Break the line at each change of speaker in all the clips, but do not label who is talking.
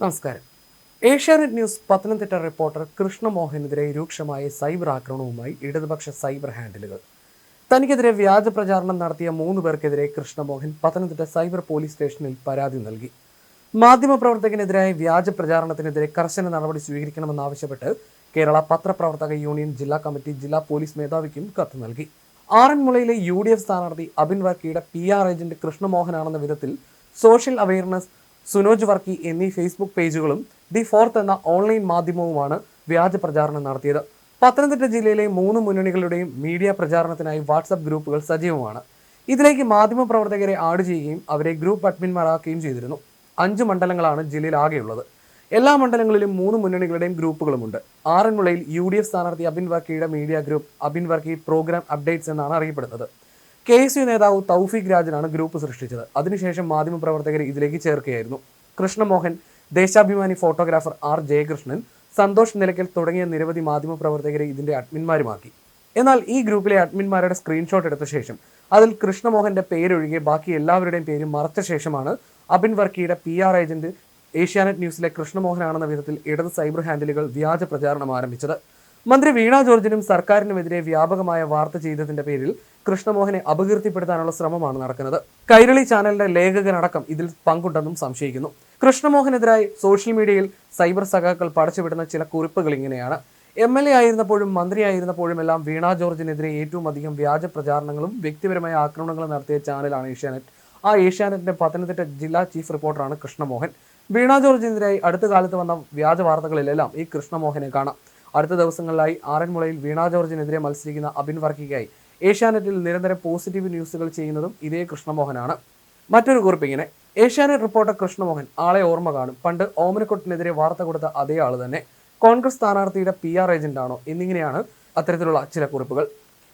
നമസ്കാരം. Asianet news Pathanamthitta reporter കൃഷ്ണമോഹനെതിരെ രൂക്ഷമായ cyber ആക്രമണവുമായി ഇടതുപക്ഷ സൈബർ ഹാൻഡിലുകൾ. തനിക്കെതിരെ വ്യാജ പ്രചാരണം നടത്തിയ 3 പേർക്കെതിരെ കൃഷ്ണമോഹൻ പത്തനംതിട്ട സൈബർ പോലീസ് സ്റ്റേഷനിൽ പരാതി നൽകി. മാധ്യമപ്രവർത്തകനെതിരായ വ്യാജ പ്രചാരണത്തിനെതിരെ കർശന നടപടി സ്വീകരിക്കണമെന്നാവശ്യപ്പെട്ട് കേരള പത്രപ്രവർത്തക യൂണിയൻ ജില്ലാ കമ്മിറ്റി ജില്ലാ പോലീസ് മേധാവിക്കും കത്ത് നൽകി. ആറന്മുളയിലെ UDF സ്ഥാനാർത്ഥി അബിൻ വർക്കിയുടെ PR ഏജന്റ് കൃഷ്ണമോഹനാണെന്ന വിധത്തിൽ സോഷ്യൽ അവയർനെസ്, സുനോജ് വർക്കി എന്നീ ഫേസ്ബുക്ക് പേജുകളും ദി ഫോർത്ത് എന്ന ഓൺലൈൻ മാധ്യമവുമാണ് വ്യാജ പ്രചാരണം നടത്തിയത്. പത്തനംതിട്ട ജില്ലയിലെ 3 മുന്നണികളുടെയും മീഡിയ പ്രചാരണത്തിനായി വാട്സപ്പ് ഗ്രൂപ്പുകൾ സജീവമാണ്. ഇതിലേക്ക് മാധ്യമപ്രവർത്തകരെ ആഡ് ചെയ്യുകയും അവരെ ഗ്രൂപ്പ് അഡ്മിന്മാരാക്കുകയും ചെയ്തിരുന്നു. 5 മണ്ഡലങ്ങളാണ് ജില്ലയിൽ ആകെയുള്ളത്. എല്ലാ മണ്ഡലങ്ങളിലും 3 മുന്നണികളുടെയും ഗ്രൂപ്പുകളുമുണ്ട്. ആറന്മുളയിൽ UDF സ്ഥാനാർത്ഥി അബിൻ വർക്കിയുടെ media group Abin Varkey programme updates എന്നാണ് അറിയപ്പെടുന്നത്. KSU നേതാവ് തൗഫീഖ് രാജനാണ് ഗ്രൂപ്പ് സൃഷ്ടിച്ചത്. അതിനുശേഷം മാധ്യമപ്രവർത്തകരെ ഇതിലേക്ക് ചേർക്കുകയായിരുന്നു. കൃഷ്ണമോഹൻ, ദേശാഭിമാനി ഫോട്ടോഗ്രാഫർ R ജയകൃഷ്ണൻ, സന്തോഷ് നിലയ്ക്കൽ തുടങ്ങിയ നിരവധി മാധ്യമപ്രവർത്തകരെ ഇതിന്റെ അഡ്മിന്മാരുമാക്കി. എന്നാൽ ഈ ഗ്രൂപ്പിലെ അഡ്മിന്മാരുടെ സ്ക്രീൻഷോട്ട് എടുത്ത ശേഷം അതിൽ കൃഷ്ണമോഹന്റെ പേരൊഴികെ ബാക്കി എല്ലാവരുടെയും പേര് മറച്ച ശേഷമാണ് അബിൻ വർക്കിയുടെ PR ഏജന്റ് ഏഷ്യാനെറ്റ് ന്യൂസിലെ കൃഷ്ണമോഹനാണെന്ന വിധത്തിൽ ഇടത് സൈബർ ഹാൻഡിലുകൾ വ്യാജ പ്രചാരണം ആരംഭിച്ചത്. മന്ത്രി വീണ ജോർജിനും സർക്കാരിനുമെതിരെ വ്യാപകമായ വാർത്ത ചെയ്തതിന്റെ പേരിൽ കൃഷ്ണമോഹനെ അപകീർത്തിപ്പെടുത്താനുള്ള ശ്രമമാണ് നടക്കുന്നത്. കൈരളി ചാനലിന്റെ ലേഖകനടക്കം ഇതിൽ പങ്കുണ്ടെന്നും സംശയിക്കുന്നു. കൃഷ്ണമോഹനെതിരായി സോഷ്യൽ മീഡിയയിൽ സൈബർ സഖാക്കൾ പടച്ചുവിടുന്ന ചില കുറിപ്പുകൾ ഇങ്ങനെയാണ്. MLA ആയിരുന്നപ്പോഴും മന്ത്രിയായിരുന്നപ്പോഴുമെല്ലാം വീണ ജോർജിനെതിരെ ഏറ്റവും അധികം വ്യാജ പ്രചാരണങ്ങളും വ്യക്തിപരമായ ആക്രമണങ്ങളും നടത്തിയ ചാനലാണ് ഏഷ്യാനെറ്റ്. ആ ഏഷ്യാനെറ്റിന്റെ പത്തനംതിട്ട ജില്ലാ ചീഫ് റിപ്പോർട്ടറാണ് കൃഷ്ണമോഹൻ. വീണ ജോർജിനെതിരായി അടുത്ത കാലത്ത് വന്ന വ്യാജ വാർത്തകളിലെല്ലാം ഈ കൃഷ്ണമോഹനെ കാണാം. അടുത്ത ദിവസങ്ങളിലായി ആറന്മുളയിൽ വീണ ജോർജിനെതിരെ മത്സരിക്കുന്ന അബിൻ വർക്കിക്കായി ഏഷ്യാനെറ്റിൽ നിരന്തരം പോസിറ്റീവ് ന്യൂസുകൾ ചെയ്യുന്നതും ഇതേ കൃഷ്ണമോഹനാണ്. മറ്റൊരു കുറിപ്പ് ഇങ്ങനെ: ഏഷ്യാനെറ്റ് റിപ്പോർട്ടർ കൃഷ്ണമോഹൻ, ആളെ ഓർമ്മ കാണും, പണ്ട് ഓമനക്കുട്ടനെതിരെ വാർത്ത കൊടുത്ത അതേ ആള് തന്നെ, കോൺഗ്രസ് സ്ഥാനാർത്ഥിയുടെ PR ഏജന്റാണോ എന്നിങ്ങനെയാണ് അത്തരത്തിലുള്ള ചില കുറിപ്പുകൾ.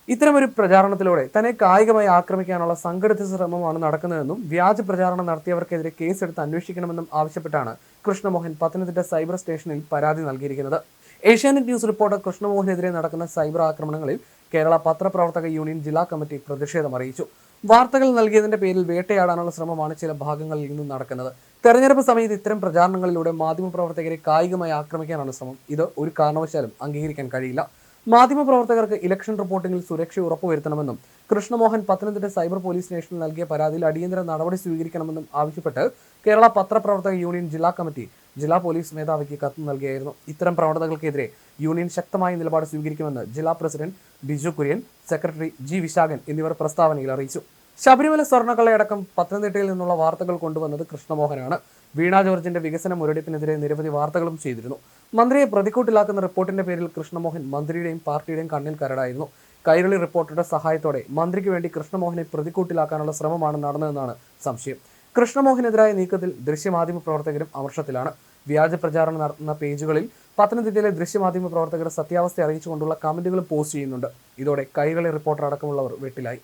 ഇത്തരമൊരു പ്രചാരണത്തിലൂടെ തന്നെ കായികമായി ആക്രമിക്കാനുള്ള സംഘടിത ശ്രമമാണ് നടക്കുന്നതെന്നും വ്യാജ പ്രചാരണം നടത്തിയവർക്കെതിരെ കേസെടുത്ത് അന്വേഷിക്കണമെന്നും ആവശ്യപ്പെട്ടാണ് കൃഷ്ണമോഹൻ പത്തനംതിട്ട സൈബർ സ്റ്റേഷനിൽ പരാതി നൽകിയിരിക്കുന്നത്. ഏഷ്യാനെറ്റ് ന്യൂസ് റിപ്പോർട്ടർ കൃഷ്ണമോഹനെതിരെ നടക്കുന്ന സൈബർ ആക്രമണങ്ങളിൽ കേരള പത്രപ്രവർത്തക യൂണിയൻ ജില്ലാ കമ്മിറ്റി പ്രതിഷേധം അറിയിച്ചു. വാർത്തകൾ നൽകിയതിന്റെ പേരിൽ വേട്ടയാടാനുള്ള ശ്രമമാണ് ചില ഭാഗങ്ങളിൽ നിന്നും നടക്കുന്നത്. തെരഞ്ഞെടുപ്പ് സമയത്ത് ഇത്തരം പ്രചാരണങ്ങളിലൂടെ മാധ്യമപ്രവർത്തകരെ കായികമായി ആക്രമിക്കാനാണ് ശ്രമം. ഇത് ഒരു കാരണവശാലും അംഗീകരിക്കാൻ കഴിയില്ല. മാധ്യമപ്രവർത്തകർക്ക് ഇലക്ഷൻ റിപ്പോർട്ടിംഗിൽ സുരക്ഷ ഉറപ്പുവരുത്തണമെന്നും കൃഷ്ണമോഹൻ പത്തനംതിട്ട സൈബർ പോലീസ് സ്റ്റേഷനിൽ നൽകിയ പരാതിയിൽ അടിയന്തര നടപടി സ്വീകരിക്കണമെന്നും ആവശ്യപ്പെട്ട് കേരള പത്രപ്രവർത്തക യൂണിയൻ ജില്ലാ കമ്മിറ്റി ജില്ലാ പോലീസ് മേധാവിക്ക് കത്ത് നൽകിയായിരുന്നു. ഇത്തരം പ്രവണതകൾക്കെതിരെ യൂണിയൻ ശക്തമായ നിലപാട് സ്വീകരിക്കുമെന്ന് ജില്ലാ president Biju Kurian, secretary G Visakhan എന്നിവർ പ്രസ്താവനയിൽ അറിയിച്ചു. ശബരിമല സ്വർണ്ണക്കള്ളയടക്കം പത്തനംതിട്ടയിൽ നിന്നുള്ള വാർത്തകൾ കൊണ്ടുവന്നത് കൃഷ്ണമോഹനാണ്. വീണ ജോർജിന്റെ വികസന മുരടിപ്പിനെതിരെ നിരവധി വാർത്തകളും ചെയ്തിരുന്നു. മന്ത്രിയെ പ്രതിക്കൂട്ടിലാക്കുന്ന റിപ്പോർട്ടിന്റെ പേരിൽ കൃഷ്ണമോഹൻ മന്ത്രിയുടെയും പാർട്ടിയുടെയും കണ്ണിൽ കരടായിരുന്നു. കൈരളി റിപ്പോർട്ടറുടെ സഹായത്തോടെ മന്ത്രിക്ക് വേണ്ടി കൃഷ്ണമോഹനെ പ്രതിക്കൂട്ടിലാക്കാനുള്ള ശ്രമമാണ് നടന്നതെന്നാണ് സംശയം. കൃഷ്ണമോഹനെതിരായ നീക്കത്തിൽ ദൃശ്യമാധ്യമ പ്രവർത്തകരും അമർഷത്തിലാണ്. വ്യാജ പ്രചാരണം നടത്തുന്ന പേജുകളിൽ പത്തനംതിട്ടയിലെ ദൃശ്യമാധ്യമ പ്രവർത്തകർ സത്യാവസ്ഥ അറിയിച്ചുകൊണ്ടുള്ള കമന്റുകൾ പോസ്റ്റ് ചെയ്യുന്നുണ്ട്. ഇതോടെ കൈരളി റിപ്പോർട്ടർ അടക്കമുള്ളവർ വെട്ടിലായി.